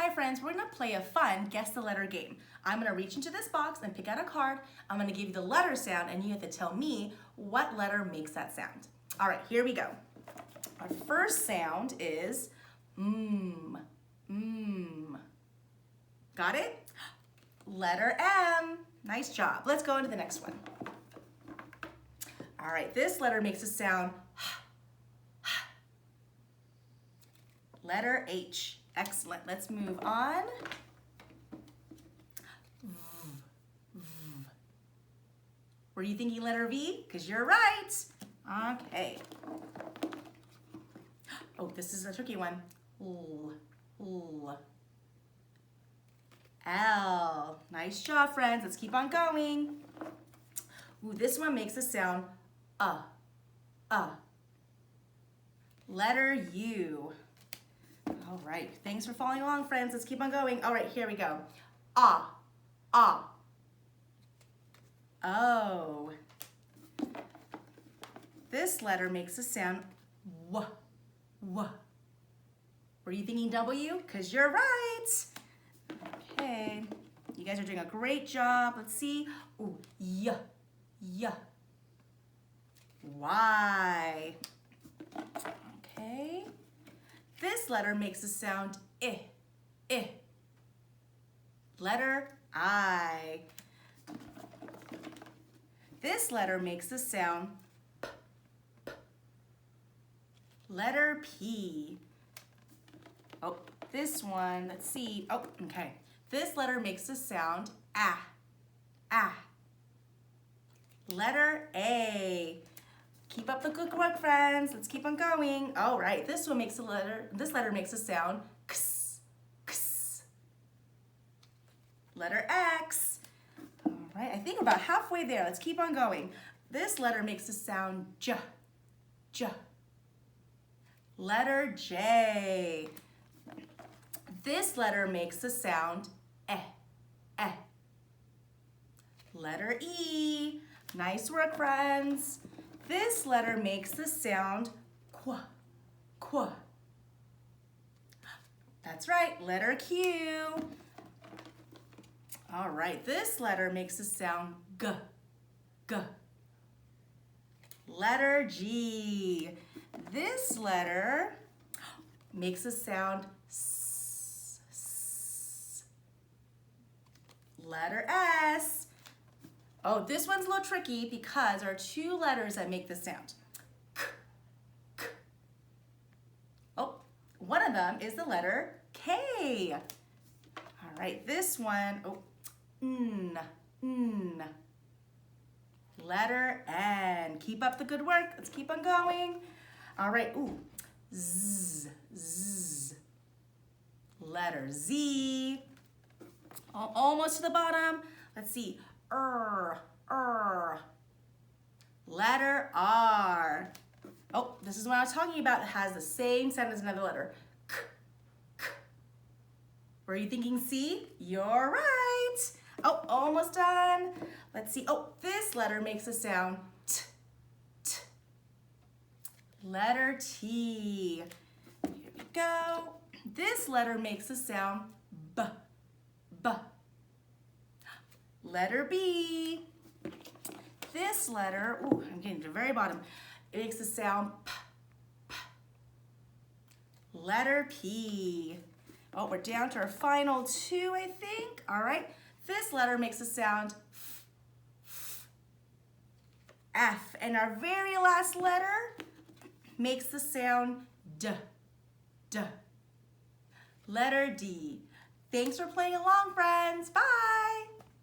Hi friends, we're gonna play a fun guess the letter game. I'm gonna reach into this box and pick out a card. I'm gonna give you the letter sound and you have to tell me what letter makes that sound. All right, here we go. Our first sound is mmm. Got it? Letter M. Nice job. Let's go into the next one. All right, this letter makes a sound letter H. Excellent. Let's move on. Were you thinking letter V? Because you're right. Okay. Oh, this is a tricky one. L. Nice job, friends. Let's keep on going. Ooh, this one makes a sound Letter U. All right. Thanks for following along, friends. Let's keep on going. All right, here we go. Ah. O. This letter makes a sound W. Were you thinking W? Because you're right. Okay. You guys are doing a great job. Let's see. Ooh, Y. Y. Okay. This letter makes a sound I. Letter I. This letter makes a sound P. Letter P. Oh, this one, let's see. Oh, okay. This letter makes a sound A. Letter A. Keep up the good work, friends. Let's keep on going. All right, this letter makes a sound X. Letter X. All right, I think we're about halfway there. Let's keep on going. This letter makes a sound J. Letter J. This letter makes a sound E. Letter E. Nice work, friends. This letter makes the sound Qu. That's right, letter Q. All right, this letter makes the sound G. Letter G. This letter makes a sound S. Letter S. Oh, this one's a little tricky because there are two letters that make the sound. K. Oh, one of them is the letter K. All right, this one, N. Letter N. Keep up the good work. Let's keep on going. All right, Z. Letter Z. Almost to the bottom. Let's see. Letter R. Oh, this is what I was talking about. It has the same sound as another letter. K. Were you thinking C? You're right. Oh, almost done. Let's see. Oh, this letter makes a sound T. Letter T. Here we go. This letter makes a sound B. Letter B. This letter, I'm getting to the very bottom. It makes the sound P. Letter P. Oh, we're down to our final two, I think. All right. This letter makes a sound F. And our very last letter makes the sound D. Letter D. Thanks for playing along, friends. Bye.